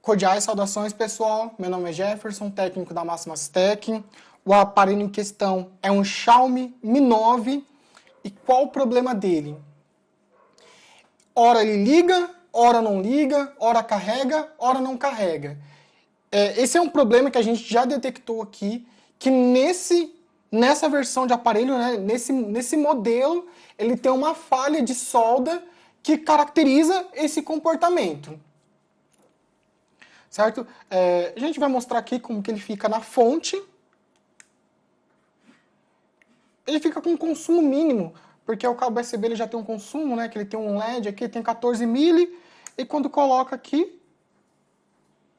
Cordiais saudações, pessoal. Meu nome é Jefferson, técnico da Máximas Tech. O aparelho em questão é um Xiaomi Mi 9. E qual o problema dele? Ora ele liga, ora não liga, ora carrega, ora não carrega. Esse é um problema que a gente já detectou aqui, que nessa versão de aparelho, né, nesse modelo, ele tem uma falha de solda que caracteriza esse comportamento. Certo? A gente vai mostrar aqui como que ele fica na fonte. Ele fica com um consumo mínimo, porque o cabo USB ele já tem um consumo, né? Que ele tem um LED aqui, tem 14 mili, e quando coloca aqui,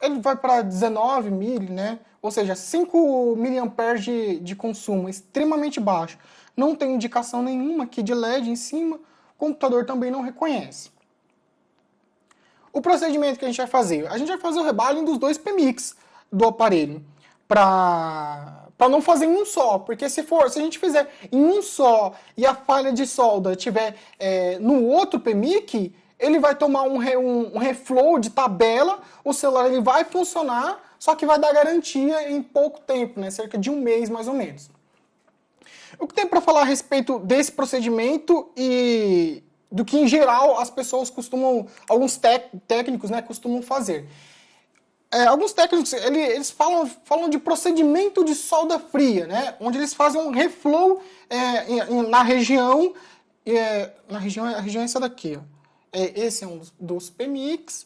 ele vai para 19 mili, né? Ou seja, 5 mA de consumo, extremamente baixo. Não tem indicação nenhuma aqui de LED em cima, o computador também não reconhece. O procedimento que a gente vai fazer? A gente vai fazer o rebalem dos dois PMICs do aparelho, para não fazer em um só, porque se a gente fizer em um só e a falha de solda estiver no outro PMIC, ele vai tomar um reflow de tabela, o celular ele vai funcionar, só que vai dar garantia em pouco tempo, né? Cerca de um mês mais ou menos. O que tem para falar a respeito desse procedimento e do que em geral as pessoas costumam, alguns técnicos, né, costumam fazer. Alguns técnicos eles falam de procedimento de solda fria, né, onde eles fazem um reflow na região, a região é essa daqui, ó. Esse é um dos PMICs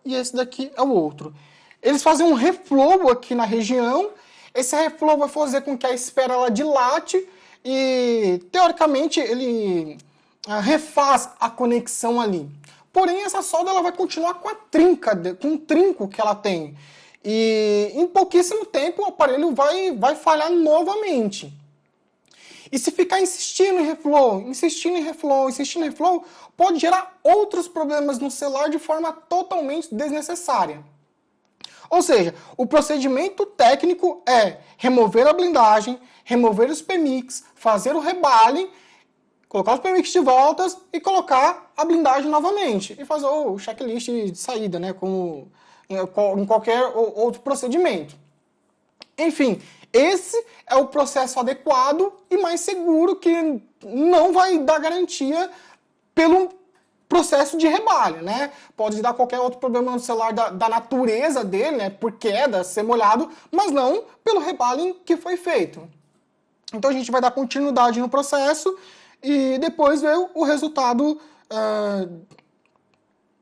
e esse daqui é o outro. Eles fazem um reflow aqui na região, esse reflow vai fazer com que a esfera ela dilate e, teoricamente, ele refaz a conexão ali. Porém, essa solda ela vai continuar com com o trinco que ela tem. E em pouquíssimo tempo o aparelho vai falhar novamente. E se ficar insistindo em reflow, pode gerar outros problemas no celular de forma totalmente desnecessária. Ou seja, o procedimento técnico é remover a blindagem, remover os PMICs, fazer o rebalem, colocar os PMICs de volta e colocar a blindagem novamente. E fazer o checklist de saída, né, como em qualquer outro procedimento. Enfim, esse é o processo adequado e mais seguro, que não vai dar garantia pelo processo de rebalho, né? Pode dar qualquer outro problema no celular da natureza dele, né, por queda, ser molhado, mas não pelo rebalho que foi feito. Então a gente vai dar continuidade no processo e depois ver o resultado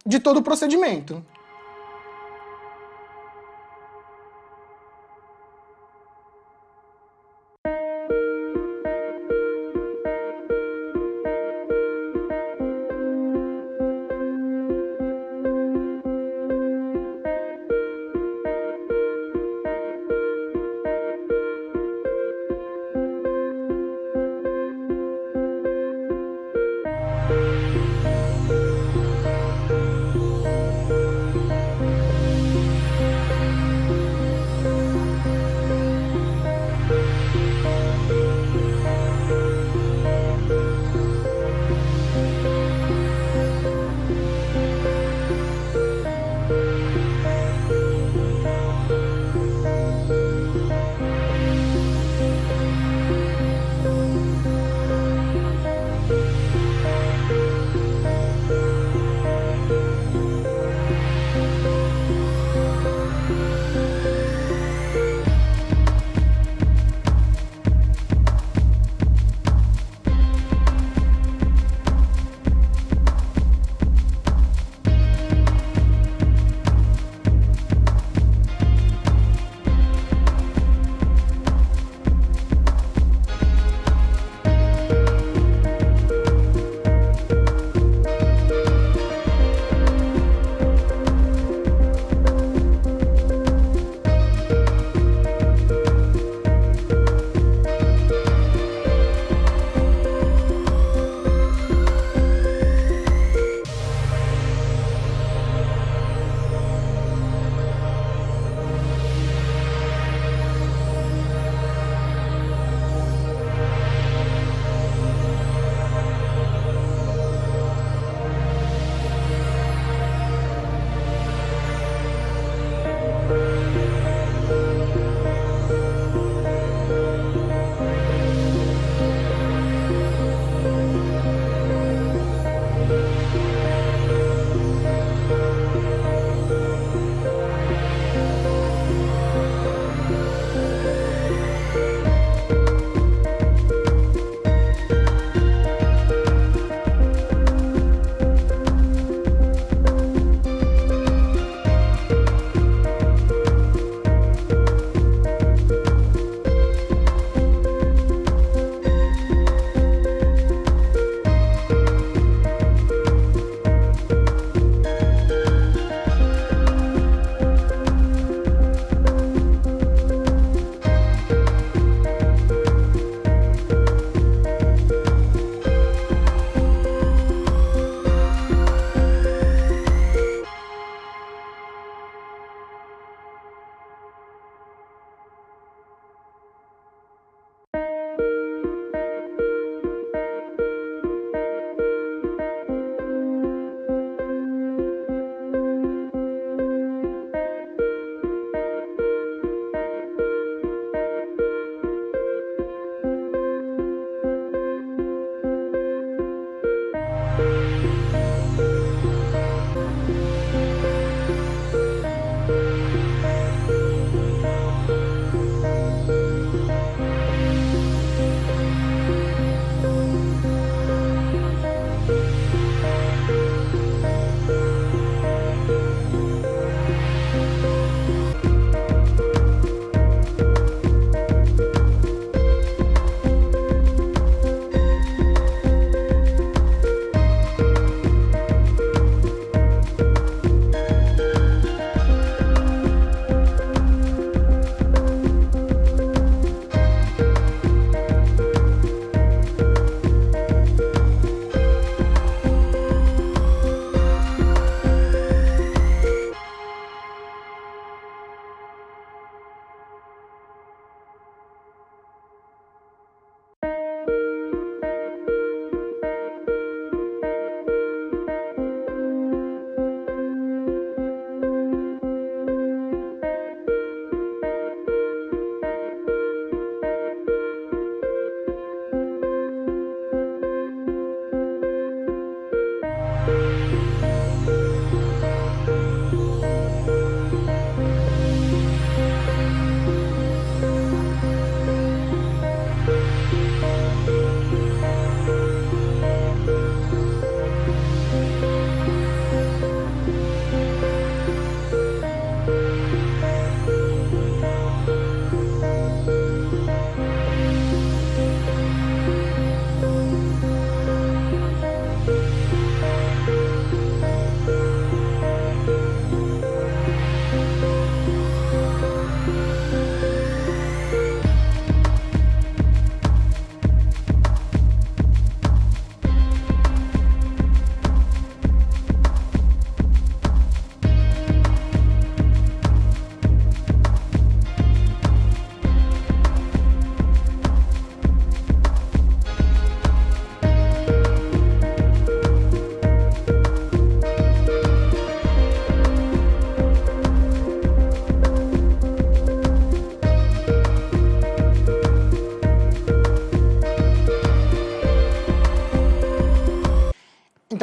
de todo o procedimento.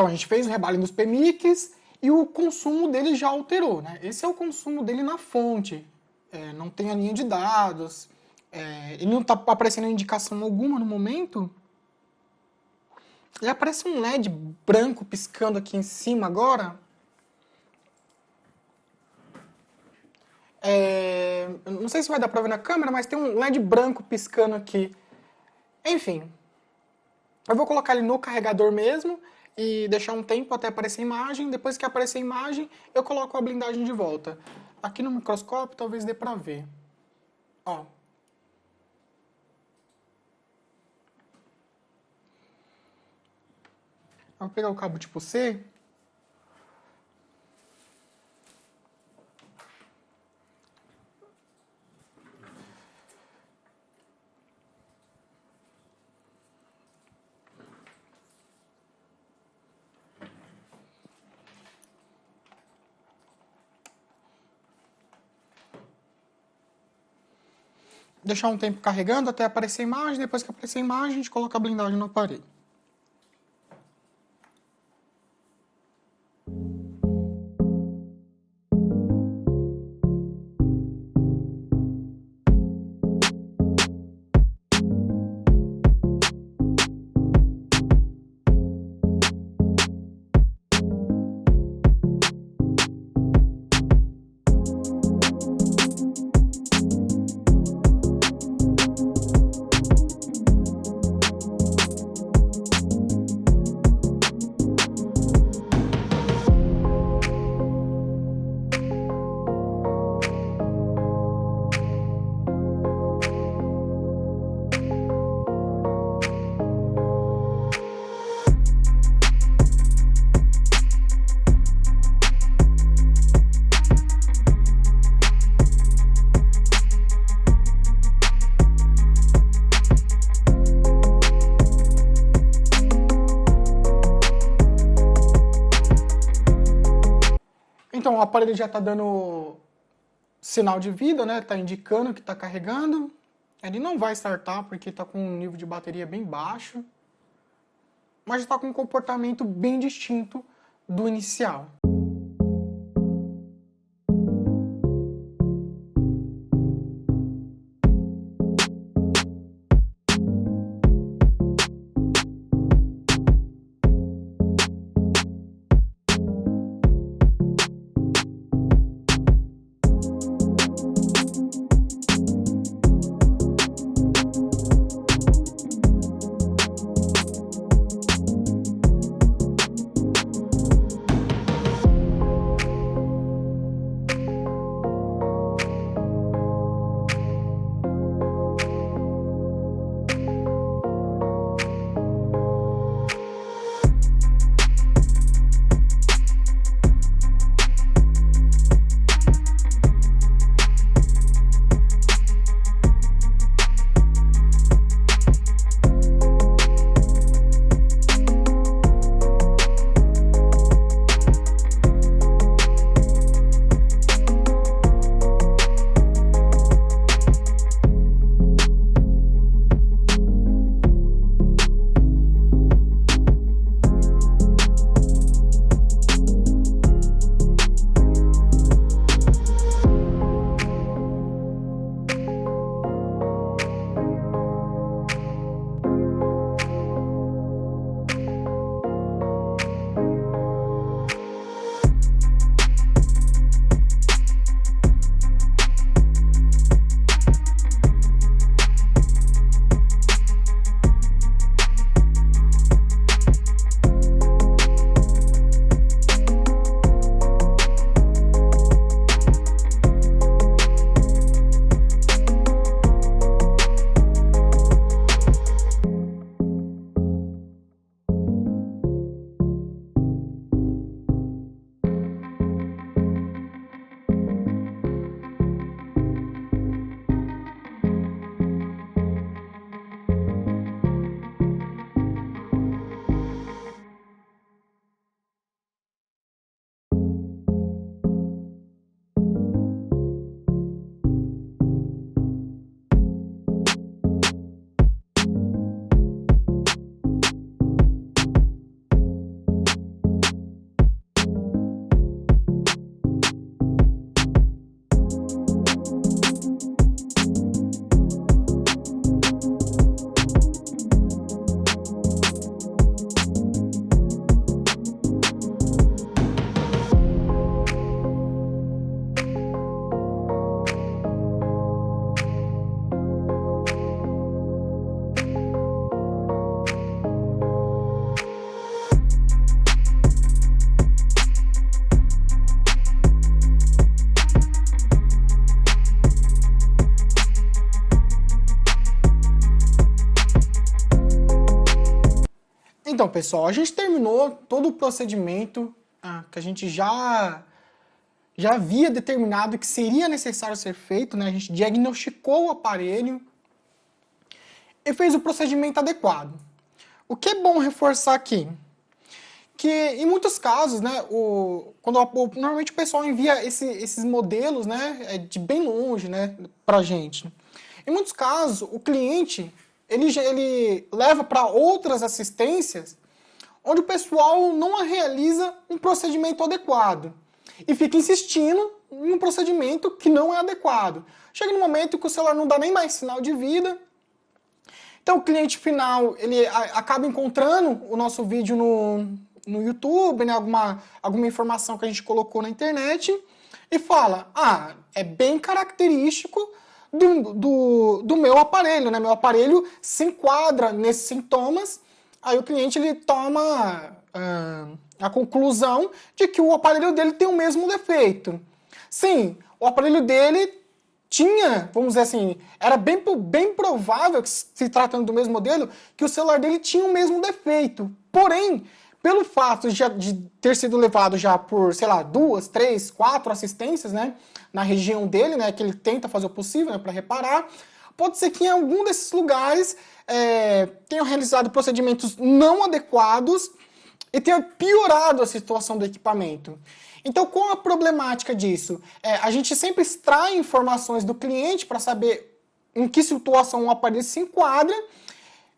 Então a gente fez o rebalho dos PMICs e o consumo dele já alterou, né? Esse é o consumo dele na fonte. Não tem a linha de dados. Ele não está aparecendo indicação alguma no momento. E aparece um LED branco piscando aqui em cima agora. Não sei se vai dar para ver na câmera, mas tem um LED branco piscando aqui. Enfim, eu vou colocar ele no carregador mesmo e deixar um tempo até aparecer a imagem. Depois que aparecer a imagem, eu coloco a blindagem de volta. Aqui no microscópio talvez dê para ver. Ó. Eu vou pegar o cabo tipo C. Deixar um tempo carregando até aparecer a imagem. Depois que aparecer a imagem, a gente coloca a blindagem no aparelho. Então, o aparelho já está dando sinal de vida, né? Está indicando que está carregando. Ele não vai startar porque está com um nível de bateria bem baixo. Mas está com um comportamento bem distinto do inicial. Então, pessoal, a gente terminou todo o procedimento que a gente já havia determinado que seria necessário ser feito, né? A gente diagnosticou o aparelho e fez o procedimento adequado. O que é bom reforçar aqui? Que em muitos casos, né, normalmente o pessoal envia esses modelos, né, de bem longe, né, pra gente. Em muitos casos, o cliente ele leva para outras assistências onde o pessoal não realiza um procedimento adequado e fica insistindo em um procedimento que não é adequado. Chega no momento que o celular não dá nem mais sinal de vida. Então o cliente final ele acaba encontrando o nosso vídeo no YouTube, né, alguma informação que a gente colocou na internet e fala, é bem característico do meu aparelho, né? Meu aparelho se enquadra nesses sintomas. Aí o cliente ele toma a conclusão de que o aparelho dele tem o mesmo defeito. Sim, o aparelho dele tinha, vamos dizer assim, era bem provável, que se tratando do mesmo modelo, que o celular dele tinha o mesmo defeito. Porém, pelo fato de ter sido levado já por, sei lá, 2, 3, 4 assistências, né, na região dele, né, que ele tenta fazer o possível, né, para reparar, pode ser que em algum desses lugares tenham realizado procedimentos não adequados e tenha piorado a situação do equipamento. Então, qual a problemática disso? A gente sempre extrai informações do cliente para saber em que situação o aparelho se enquadra.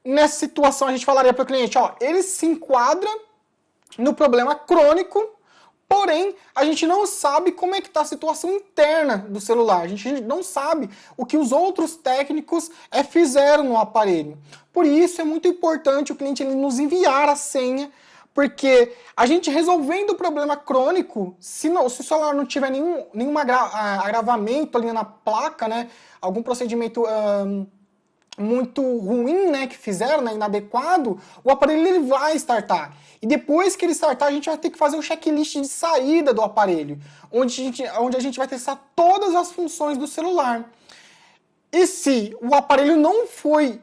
Nessa situação, a gente falaria para o cliente, ele se enquadra no problema crônico, porém, a gente não sabe como é que está a situação interna do celular. A gente não sabe o que os outros técnicos fizeram no aparelho. Por isso, é muito importante o cliente ele nos enviar a senha, porque a gente resolvendo o problema crônico, se o celular não tiver nenhum agravamento ali na placa, né, algum procedimento muito ruim, né, que fizeram, né, inadequado, o aparelho ele vai startar. E depois que ele startar, a gente vai ter que fazer um checklist de saída do aparelho, onde a gente vai testar todas as funções do celular. E se o aparelho não foi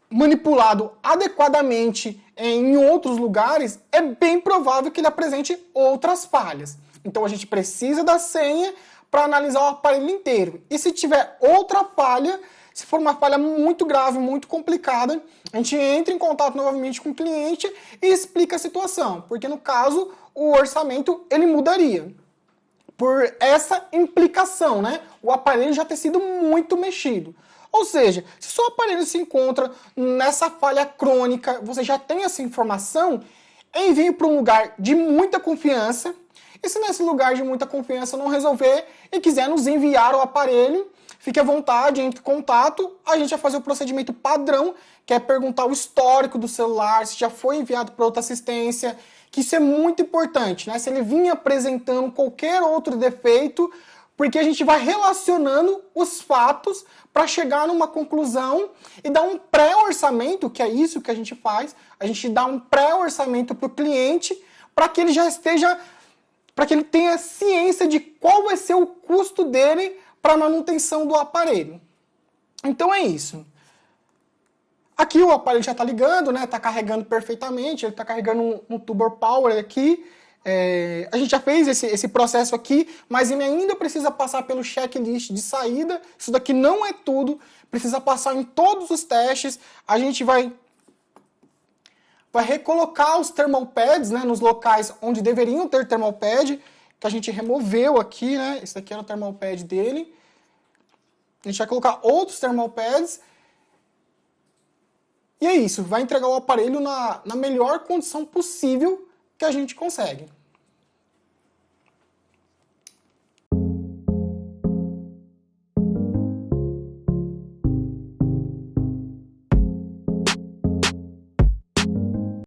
manipulado adequadamente em outros lugares, é bem provável que ele apresente outras falhas. Então a gente precisa da senha para analisar o aparelho inteiro. E se tiver outra falha, se for uma falha muito grave, muito complicada, a gente entra em contato novamente com o cliente e explica a situação, porque no caso o orçamento ele mudaria por essa implicação, né? O aparelho já ter sido muito mexido. Ou seja, se o seu aparelho se encontra nessa falha crônica, você já tem essa informação, envie para um lugar de muita confiança. E se nesse lugar de muita confiança não resolver e quiser nos enviar o aparelho, fique à vontade, entre em contato, a gente vai fazer o procedimento padrão, que é perguntar o histórico do celular, se já foi enviado para outra assistência, que isso é muito importante, né? Se ele vinha apresentando qualquer outro defeito, porque a gente vai relacionando os fatos para chegar numa conclusão e dar um pré-orçamento, que é isso que a gente faz, a gente dá um pré-orçamento para o cliente, para que ele já esteja, para que ele tenha ciência de qual vai ser o custo dele para a manutenção do aparelho. Então é isso. Aqui o aparelho já está ligando, né? Está carregando perfeitamente, ele está carregando um Tuber Power aqui. A gente já fez esse processo aqui, mas ele ainda precisa passar pelo checklist de saída. Isso daqui não é tudo, precisa passar em todos os testes. A gente vai recolocar os thermal pads, né, nos locais onde deveriam ter thermal pad, que a gente removeu aqui, né? Esse aqui era o thermal pad dele. A gente vai colocar outros thermal pads. E é isso, vai entregar o aparelho na melhor condição possível que a gente consegue.